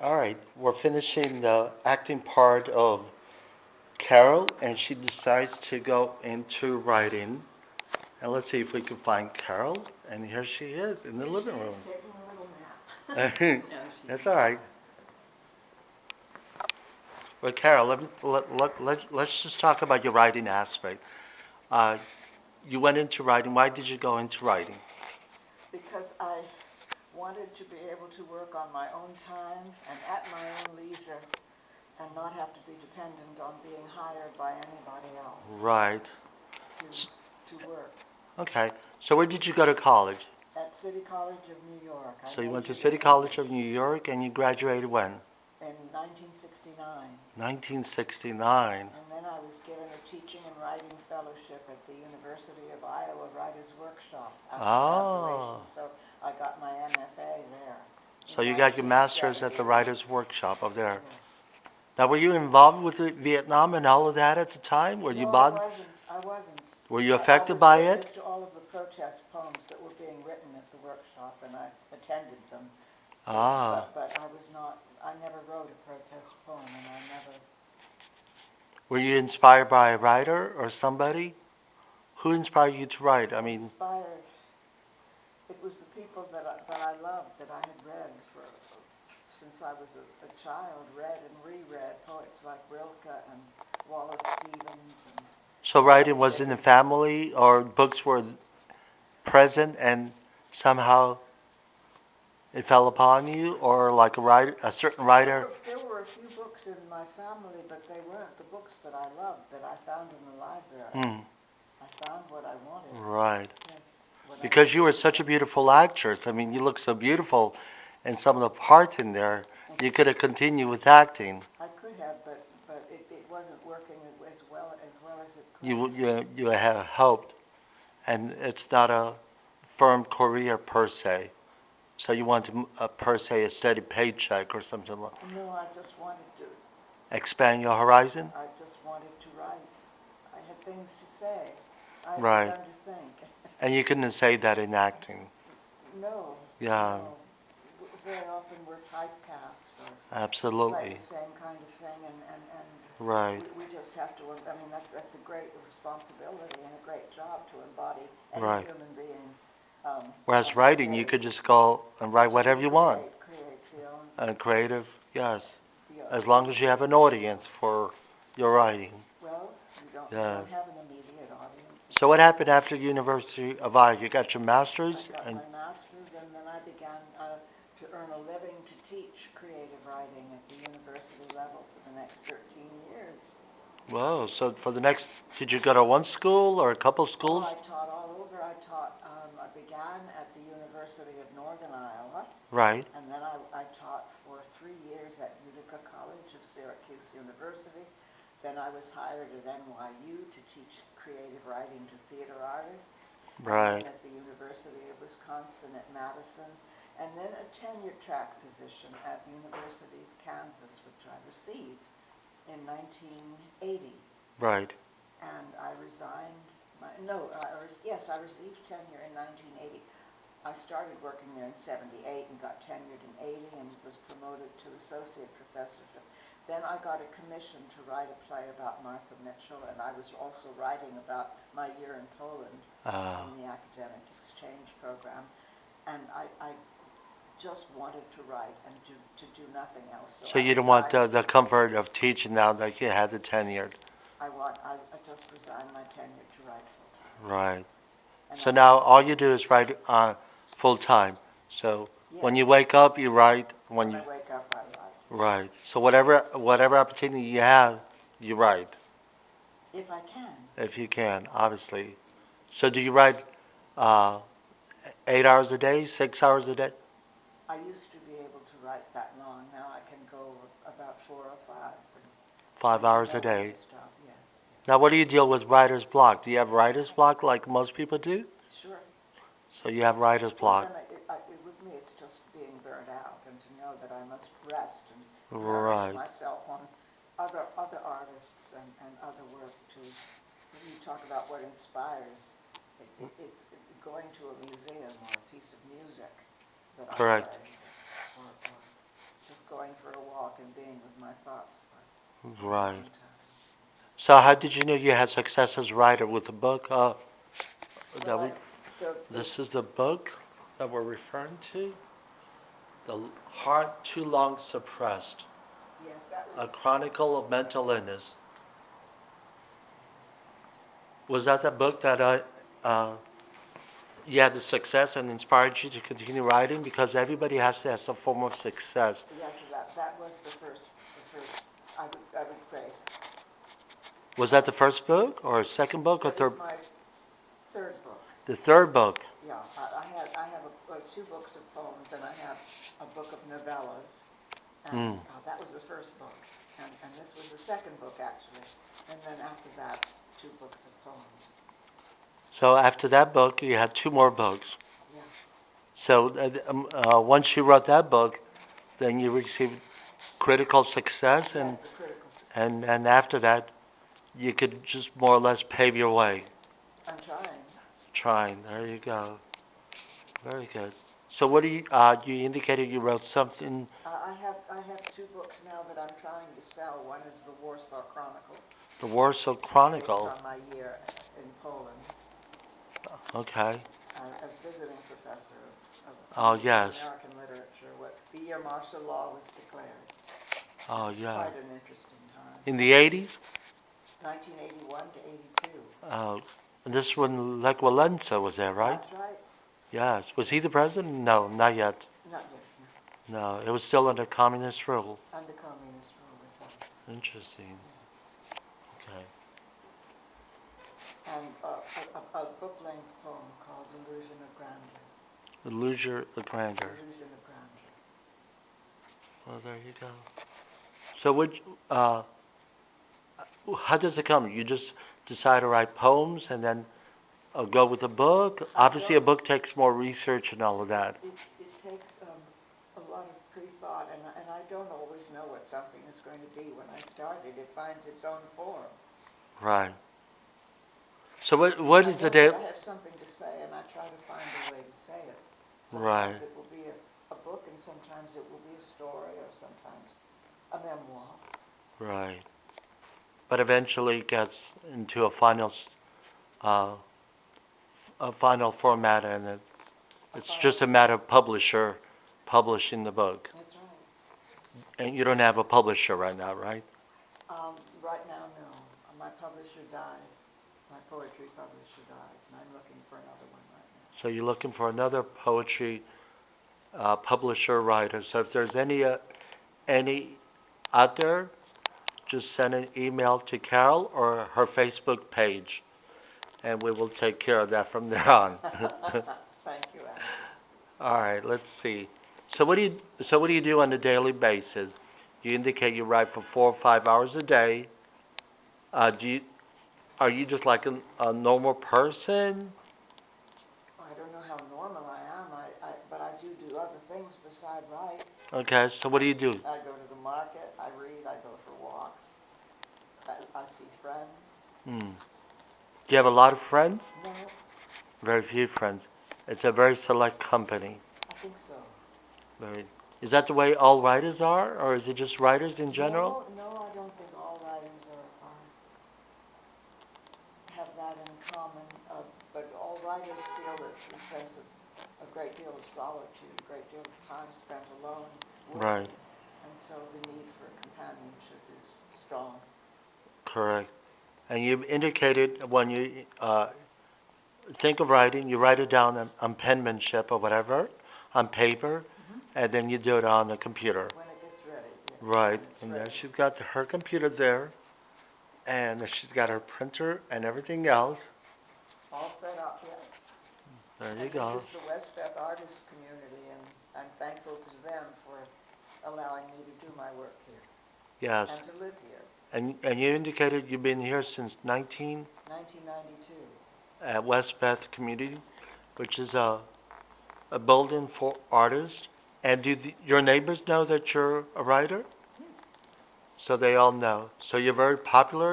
All right, we're finishing the acting part of Carol, and she decides to go into writing. And let's see if we can find Carol. And here she is in the living room. Taking a little nap. No, That's all right. Well, Carol, let's just talk about your writing aspect. Uh, you went into writing. Why did you go into writing? Because I wanted to be able to work on my own time and at my own leisure and not have to be dependent on being hired by anybody else Right. to work. Okay. So where did you go to college? At City College of New York. So you went to City College of New York, and you graduated when? In 1969. 1969. And then I was given a teaching and writing fellowship at the University of Iowa Writers' Workshop after graduation. So I got my MFA there. So you got your master's at the Writers' Workshop over there. Yes. Now, were you involved with Vietnam and all of that at the time? Were you bothered? I wasn't. Were you affected by it? I was witness to all of the protest poems that were being written at the workshop, and I attended them. Ah. But I was not. I never wrote a protest poem, and I never. Were you inspired by a writer or somebody? Who inspired you to write? I mean. Inspired. It was the people that I loved, that I had read since I was a child, read and reread poets like Rilke and Wallace Stevens. So writing was in the family, or books were present and somehow it fell upon you, or like a certain writer? There were a few books in my family, but they weren't the books that I loved, that I found in the library. I found what I wanted. Right. Yes. Because you were such a beautiful actress. I mean, you look so beautiful in some of the parts in there. You could have continued with acting. I could have, but it wasn't working as well as it could. You have hoped, and it's not a firm career per se. So you want to, per se, a steady paycheck or something like that? No, I just wanted to expand your horizon? I just wanted to write. I had things to say. I had Right. begun to think. And you couldn't say that in acting. No. Yeah. No. Very often we're typecast or Absolutely. like the same kind of thing, and Right. we just have to. I mean, that's a great responsibility and a great job to embody any Right. human being. Whereas writing, you could just go and write whatever you want. Create Creative, yes. As long as you have an audience for your writing. Well, you don't have an immediate audience. So what happened after University of Iowa? You got your master's? I got my master's, and then I began to earn a living to teach creative writing at the university level for the next 13 years. Whoa, so for the next, did you go to one school or a couple schools? Oh, I taught all over. I began at the University of Northern Iowa. Right. And then I taught for 3 years at Utica College of Syracuse University. Then I was hired at NYU to teach creative writing to theater artists. Right. And at the University of Wisconsin at Madison. And then a tenure track position at the University of Kansas, which I received in 1980. Right. And I resigned. I received tenure in 1980. I started working there in 78 and got tenured in 80 and was promoted to associate professorship. Then I got a commission to write a play about Martha Mitchell, and I was also writing about my year in Poland in the academic exchange program. And I just wanted to write and to do nothing else. So you don't want the comfort of teaching now that you had the tenure? I just resigned my tenure to write full-time. Right. And so now all you do is write full-time. So yes. When you wake up, you write. When I wake up, I write. Right. So whatever opportunity you have, you write. If I can. If you can, obviously. So do you write 8 hours a day, 6 hours a day? I used to be able to write that long. Now I can go about 4 or 5. 5 hours a day. Stop, yes. Now, what do you deal with writer's block? Do you have writer's block like most people do? Sure. So you have writer's block. With me, it's just being burnt out and to know that I must rest and Right. nourish myself on other artists and other work too. When you talk about what inspires, it's going to a museum or a piece of music that I Correct. play, or just going for a walk and being with my thoughts for a Right. long time. So how did you know you had success as a writer with the book? That Well, this is the book that we're referring to? The Heart Too Long Suppressed, yes, that a was, chronicle of mental illness. Was that the book that you had the success and inspired you to continue writing? Because everybody has to have some form of success. yes, that was the first, I would say. Was that the first book or second book or It third? was my third book. The third book. Yeah, I have two books of poems, and I have a book of novellas, and that was the first book, and this was the second book actually, and then after that, two books of poems. So after that book, you had two more books. Yeah. So once you wrote that book, then you received critical success, Yes, the critical success. and after that, you could just more or less pave your way. I'm trying. Trying. There you go. Very good. So what do you indicated you wrote something. I have two books now that I'm trying to sell. One is the Warsaw Chronicle. The Warsaw Chronicle. Based on my year in Poland. Okay. As visiting professor of Yes. American literature, the year martial law was declared. Yeah. Quite an interesting time. In the 80s? 1981 to 82. And this one, Lech Walesa was there, right? That's right. Yes. Was he the president? No, not yet. Not yet. No, it was still under communist rule. Under communist rule, exactly. Interesting. Okay. And a book-length poem called Illusion of Grandeur. Illusion of Grandeur. Illusion of Grandeur. Well, there you go. So how does it come? You just decide to write poems and then go with a book? Obviously, a book takes more research and all of that. It takes a lot of pre-thought, and I don't always know what something is going to be when I start it. It finds its own form. Right. So what is the day? I have something to say, and I try to find a way to say it. Sometimes Right. it will be a book, and sometimes it will be a story, or sometimes a memoir. Right. But eventually it gets into a final format, and it's just a matter of publisher publishing the book. That's right. And you don't have a publisher right now, right? Right now, no. My publisher died. My poetry publisher died, and I'm looking for another one right now. So you're looking for another poetry publisher, writer. So if there's any out there, just send an email to Carol or her Facebook page, and we will take care of that from there on. Thank you, Andy. All right, let's see. So what do you do on a daily basis? You indicate you write for 4 or 5 hours a day. Are you just like a normal person? I don't know how normal I am, but I do other things beside write. Okay, so what do you do? I go to the market, I read, I go for walks, I see friends. Do you have a lot of friends? No, Very few friends. It's a very select company. I think so. Very. Is that the way all writers are, or is it just writers in general? No, I don't think all writers have that in common, but all writers feel a sense of a great deal of solitude, a great deal of time spent alone working. Right. And so the need for companionship is strong. Correct. And you've indicated when you think of writing, you write it down on penmanship or whatever, on paper, and then you do it on the computer. When it gets ready. Yeah. Right. And then she's got her computer there, and she's got her printer and everything else. All set up, yes. There you go. This is the Westbeth Artist Community, and I'm thankful to them for allowing me to do my work here. Yes. And to live here. And you indicated you've been here since 1992. At Westbeth Community, which is a building for artists. And do your neighbors know that you're a writer? Yes. So they all know. So you're very popular